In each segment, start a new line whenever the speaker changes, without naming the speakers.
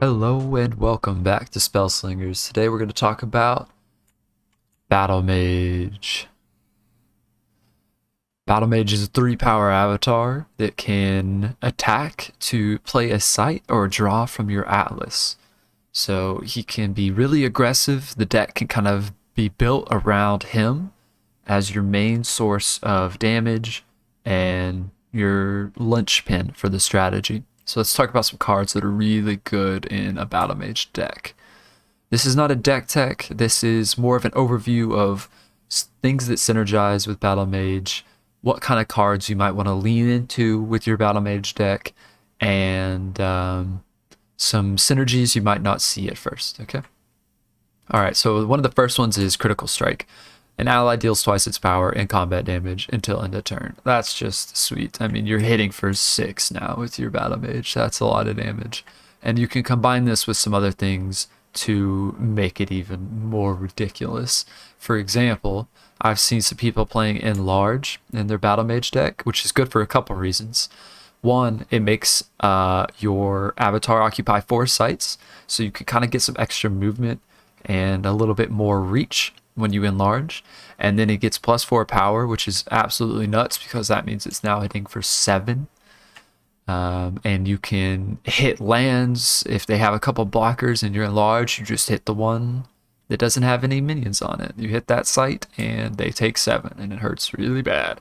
Hello and welcome back to Spell Slingers. Today we're going to talk about Battlemage. Battlemage is a 3-power avatar that can attack to play a site or draw from your atlas. So he can be really aggressive. The deck can kind of be built around him as your main source of damage and your linchpin for the strategy. So let's talk about some cards that are really good in a Battlemage deck. This is not a deck tech. This is more of an overview of things that synergize with Battlemage, what kind of cards you might want to lean into with your Battlemage deck, and some synergies you might not see at first, okay? Alright, so one of the first ones is Critical Strike. An ally deals twice its power and combat damage until end of turn. That's just sweet. I mean, you're hitting for 6 now with your Battlemage. That's a lot of damage. And you can combine this with some other things to make it even more ridiculous. For example, I've seen some people playing Enlarge in their Battlemage deck, which is good for a couple reasons. One, it makes your avatar occupy 4 sites, so you can kind of get some extra movement and a little bit more reach when you enlarge. And then it gets +4 power, which is absolutely nuts because that means it's now hitting for 7. And you can hit lands. If they have a couple blockers and you're enlarged, you just hit the one that doesn't have any minions on it. You hit that site and they take 7 and it hurts really bad.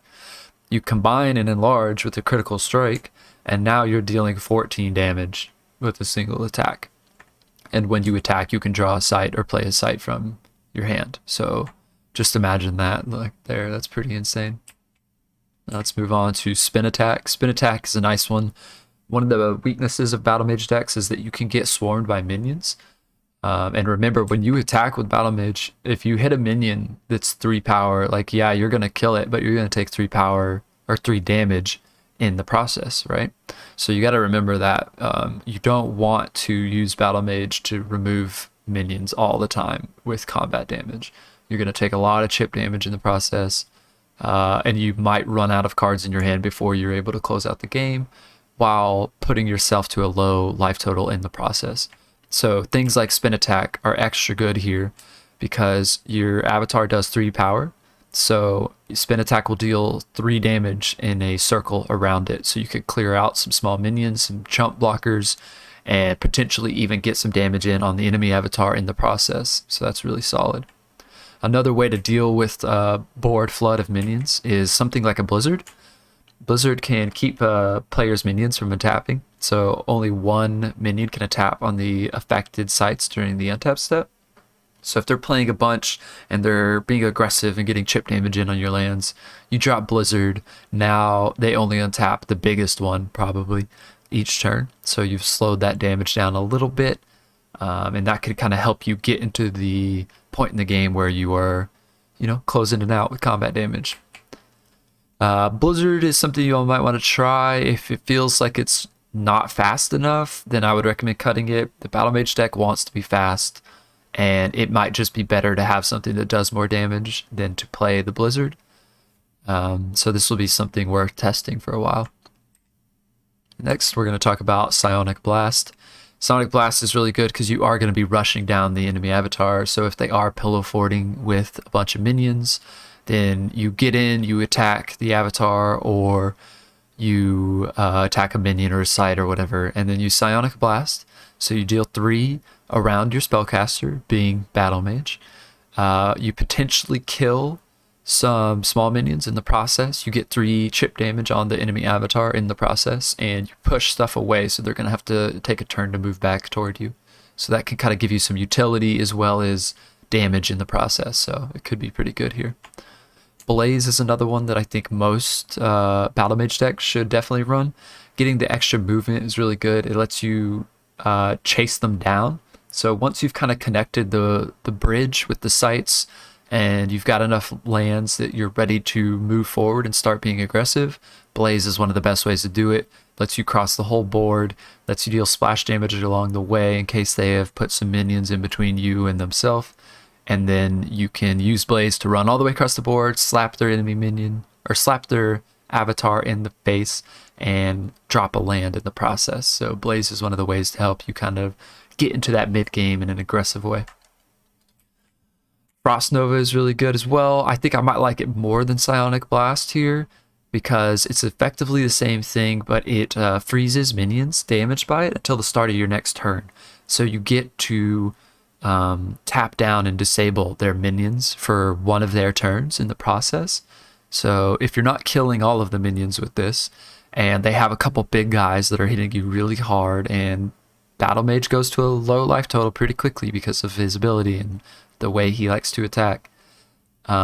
You combine an enlarge with a Critical Strike and now you're dealing 14 damage with a single attack. And when you attack, you can draw a site or play a site from your hand. So just imagine that like there. That's pretty insane. Now let's move on to Spin Attack. Spin Attack is a nice one. One of the weaknesses of Battlemage decks is that you can get swarmed by minions. And remember, when you attack with Battlemage, if you hit a minion that's 3 power, like, yeah, you're going to kill it, but you're going to take 3 power or 3 damage in the process, right? So you got to remember that you don't want to use Battlemage to remove minions all the time with combat damage. You're going to take a lot of chip damage in the process, and you might run out of cards in your hand before you're able to close out the game while putting yourself to a low life total in the process. So things like Spin Attack are extra good here because your avatar does 3 power. So Spin Attack will deal 3 damage in a circle around it. So you could clear out some small minions, some chump blockers, and potentially even get some damage in on the enemy avatar in the process. So that's really solid. Another way to deal with board flood of minions is something like a Blizzard. Blizzard can keep players' minions from untapPing, so only 1 minion can untap on the affected sites during the untap step. So if they're playing a bunch and they're being aggressive and getting chip damage in on your lands, you drop Blizzard. Now they only untap the biggest one, probably, each turn. So you've slowed that damage down a little bit, and that could kind of help you get into the point in the game where you are, closing it out with combat damage. Blizzard is something you all might want to try. If it feels like it's not fast enough, then I would recommend cutting it. The Battlemage deck wants to be fast, and it might just be better to have something that does more damage than to play the Blizzard. So this will be something worth testing for a while. Next, we're going to talk about Psionic Blast. Psionic Blast is really good because you are going to be rushing down the enemy avatar. So if they are pillow forting with a bunch of minions, then you get in, you attack the avatar, or you attack a minion or a site or whatever, and then you Psionic Blast. So you deal 3 around your spellcaster, being Battlemage. You potentially kill some small minions in the process. You get 3 chip damage on the enemy avatar in the process, and you push stuff away, so they're going to have to take a turn to move back toward you. So that can kind of give you some utility as well as damage in the process, so it could be pretty good here. Blaze is another one that I think most Battlemage decks should definitely run. Getting the extra movement is really good. It lets you chase them down. So once you've kind of connected the bridge with the sites and you've got enough lands that you're ready to move forward and start being aggressive, Blaze is one of the best ways to do it. Lets you cross the whole board, lets you deal splash damage along the way in case they have put some minions in between you and themselves. And then you can use Blaze to run all the way across the board, slap their enemy minion, or slap their avatar in the face, and drop a land in the process. So Blaze is one of the ways to help you kind of get into that mid game in an aggressive way. Frost Nova is really good as well. I think I might like it more than Psionic Blast here because it's effectively the same thing, but it freezes minions damaged by it until the start of your next turn. So you get to tap down and disable their minions for one of their turns in the process. So if you're not killing all of the minions with this, and they have a couple big guys that are hitting you really hard, and Battlemage goes to a low life total pretty quickly because of his ability and the way he likes to attack.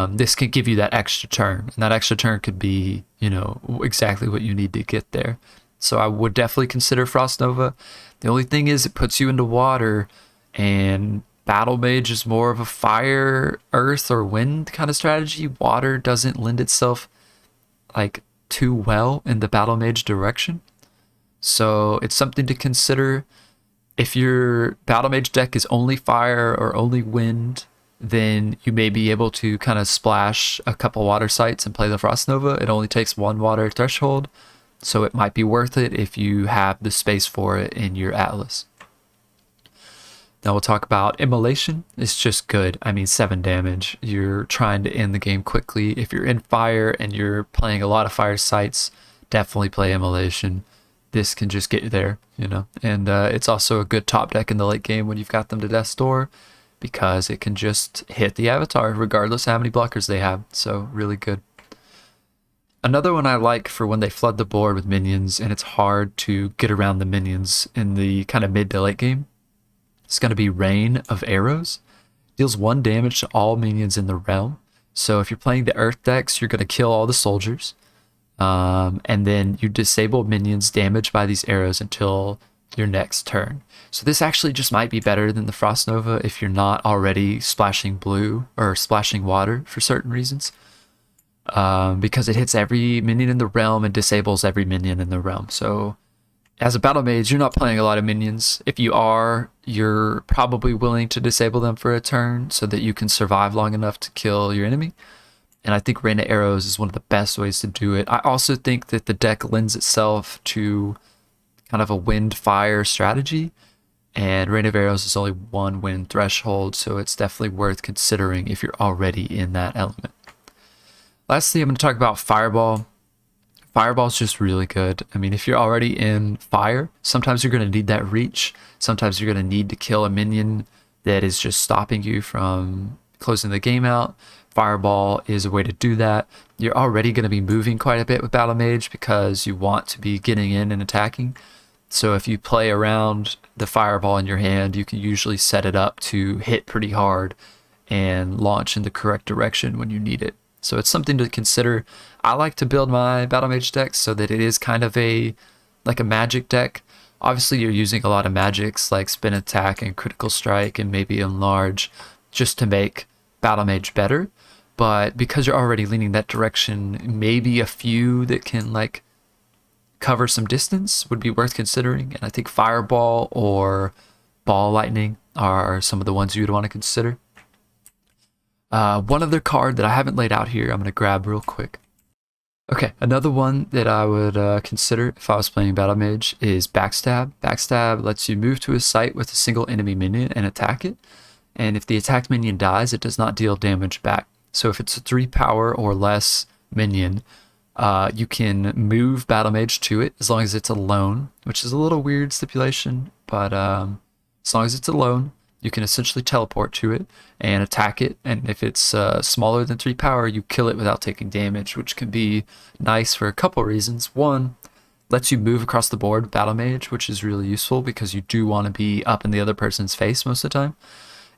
This can give you that extra turn, and that extra turn could be, you know, exactly what you need to get there. So I would definitely consider Frost Nova. The only thing is it puts you into water, and Battlemage is more of a fire, earth, or wind kind of strategy. Water doesn't lend itself like too well in the Battlemage direction. So it's something to consider. If your Battlemage deck is only fire or only wind, then you may be able to kind of splash a couple water sites and play the Frost Nova. It only takes one water threshold, so it might be worth it if you have the space for it in your Atlas. Now we'll talk about Immolation. It's just good. I mean, 7 damage. You're trying to end the game quickly. If you're in fire and you're playing a lot of fire sites, definitely play Immolation. This can just get you there, you know. And it's also a good top deck in the late game when you've got them to Death's Door, because it can just hit the avatar regardless of how many blockers they have. So really good. Another one I like for when they flood the board with minions and it's hard to get around the minions in the kind of mid to late game, it's going to be Rain of Arrows. Deals 1 damage to all minions in the realm. So if you're playing the earth decks, you're going to kill all the soldiers. And then you disable minions damaged by these arrows until your next turn. So this actually just might be better than the Frost Nova if you're not already splashing blue or splashing water for certain reasons. Because it hits every minion in the realm and disables every minion in the realm. So as a battle mage, you're not playing a lot of minions. If you are, you're probably willing to disable them for a turn so that you can survive long enough to kill your enemy. And I think Rain of Arrows is one of the best ways to do it. I also think that the deck lends itself to kind of a wind fire strategy, and Rain of Arrows is only 1 wind threshold, so it's definitely worth considering if you're already in that element. Lastly, I'm going to talk about Fireball. Fireball's just really good. I mean, if you're already in fire, sometimes you're going to need that reach. Sometimes you're going to need to kill a minion that is just stopping you from closing the game out. Fireball is a way to do that. You're already going to be moving quite a bit with Battlemage because you want to be getting in and attacking. So if you play around the Fireball in your hand, you can usually set it up to hit pretty hard and launch in the correct direction when you need it. So it's something to consider. I like to build my Battlemage deck so that it is kind of like a magic deck. Obviously you're using a lot of magics like Spin Attack and Critical Strike and maybe Enlarge just to make Battlemage better. But because you're already leaning that direction, maybe a few that can like cover some distance would be worth considering. And I think Fireball or Ball Lightning are some of the ones you would want to consider. One other card that I haven't laid out here, I'm going to grab real quick. Okay, another one that I would consider if I was playing Battlemage is Backstab. Backstab lets you move to a site with a single enemy minion and attack it. And if the attacked minion dies, it does not deal damage back. So if it's a 3 power or less minion, you can move Battlemage to it as long as it's alone, which is a little weird stipulation, but as long as it's alone, you can essentially teleport to it and attack it. And if it's smaller than 3 power, you kill it without taking damage, which can be nice for a couple reasons. One, lets you move across the board with Battlemage, which is really useful because you do want to be up in the other person's face most of the time.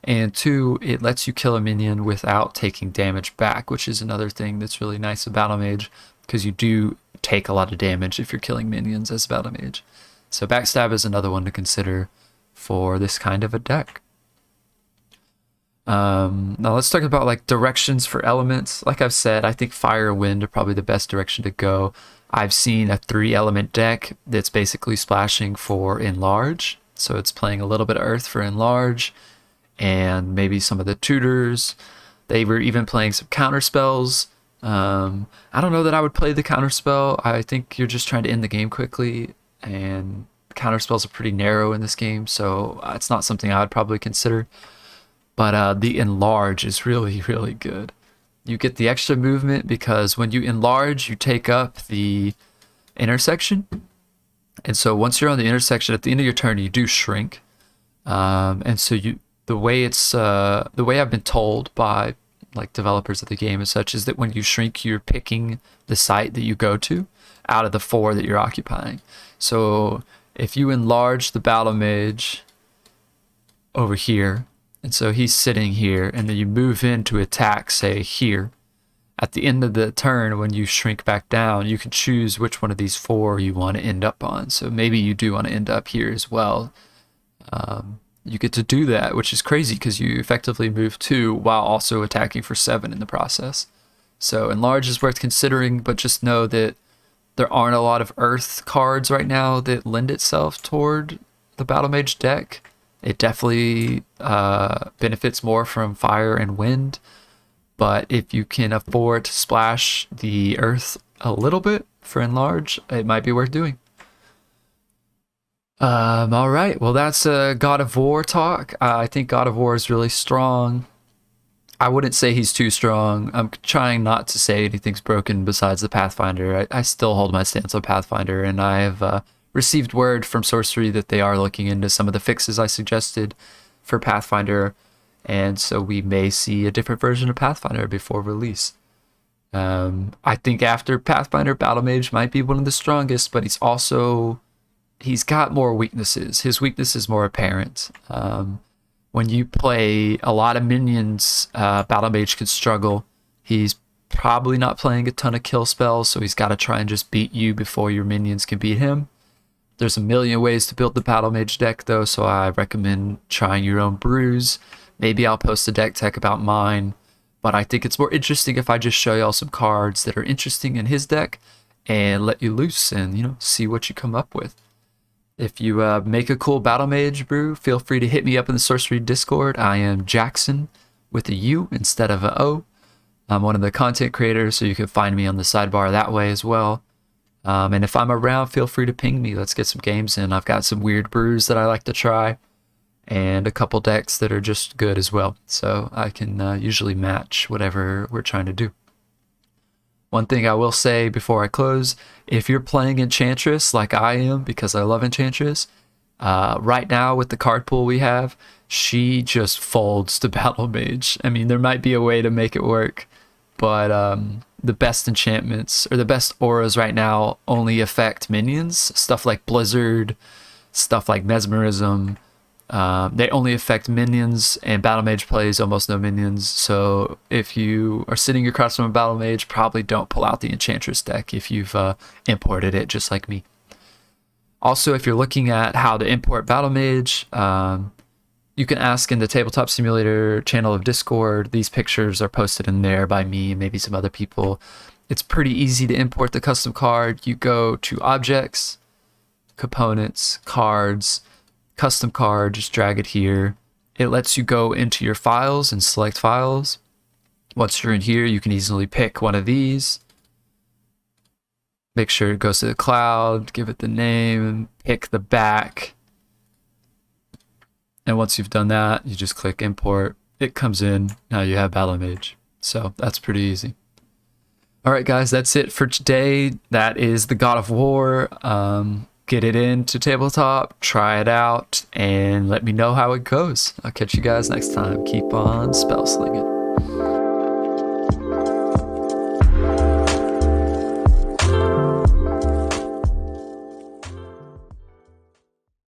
And 2, it lets you kill a minion without taking damage back, which is another thing that's really nice about Battlemage, because you do take a lot of damage if you're killing minions as Battlemage. So Backstab is another one to consider for this kind of a deck. Now let's talk about like directions for elements. Like I've said, I think fire and wind are probably the best direction to go. I've seen a 3-element deck that's basically splashing for Enlarge. So it's playing a little bit of earth for Enlarge, and maybe some of the tutors. They were even playing some counter spells. I don't know that I would play the counter spell. I think you're just trying to end the game quickly, and counter spells are pretty narrow in this game, so it's not something I would probably consider. But the enlarge is really, really good. You get the extra movement because when you enlarge, you take up the intersection. And so once you're on the intersection, at the end of your turn, you do shrink. And so the way I've been told by like developers of the game and such is that when you shrink, you're picking the site that you go to out of the 4 that you're occupying. So if you enlarge the Battlemage over here, and so he's sitting here, and then you move in to attack, say, here. At the end of the turn, when you shrink back down, you can choose which one of these 4 you want to end up on. So maybe you do want to end up here as well. You get to do that, which is crazy because you effectively move 2 while also attacking for 7 in the process. So enlarge is worth considering, but just know that there aren't a lot of earth cards right now that lend itself toward the Battlemage deck. It definitely benefits more from fire and wind, but if you can afford to splash the earth a little bit for enlarge, it might be worth doing. All right, well, that's God of War talk. I think God of War is really strong. I wouldn't say he's too strong. I'm trying not to say anything's broken besides the Pathfinder. I still hold my stance on Pathfinder, and I have received word from Sorcery that they are looking into some of the fixes I suggested for Pathfinder, and so we may see a different version of Pathfinder before release. I think after Pathfinder, Battlemage might be one of the strongest, but he's got more weaknesses. His weakness is more apparent. When you play a lot of minions, Battlemage could struggle. He's probably not playing a ton of kill spells, so he's got to try and just beat you before your minions can beat him. There's a million ways to build the Battlemage deck, though, so I recommend trying your own brews. Maybe I'll post a deck tech about mine, but I think it's more interesting if I just show y'all some cards that are interesting in his deck and let you loose and, see what you come up with. If you make a cool Battlemage brew, feel free to hit me up in the Sorcery Discord. I am Jackson with a U instead of an O. I'm one of the content creators, so you can find me on the sidebar that way as well. And if I'm around, feel free to ping me. Let's get some games in. I've got some weird brews that I like to try, and a couple decks that are just good as well. So I can usually match whatever we're trying to do. One thing I will say before I close, if you're playing Enchantress like I am, because I love Enchantress, right now with the card pool we have, she just folds to Battlemage. I mean, there might be a way to make it work, but the best enchantments or the best auras right now only affect minions. Stuff like Blizzard, stuff like Mesmerism, they only affect minions, and Battlemage plays almost no minions. So if you are sitting across from a Battlemage, probably don't pull out the Enchantress deck if you've imported it just like me. Also, if you're looking at how to import Battlemage, you can ask in the Tabletop Simulator channel of Discord. These pictures are posted in there by me and maybe some other people. It's pretty easy to import the custom card. You go to Objects, Components, Cards, Custom Card, just drag it here. It lets you go into your files and select files. Once you're in here, you can easily pick one of these. Make sure it goes to the cloud, give it the name, pick the back. And once you've done that, you just click import. It comes in. Now you have Battlemage. So that's pretty easy. All right, guys, that's it for today. That is the God of War. Get it into tabletop, try it out, and let me know how it goes. I'll catch you guys next time. Keep on spell slinging.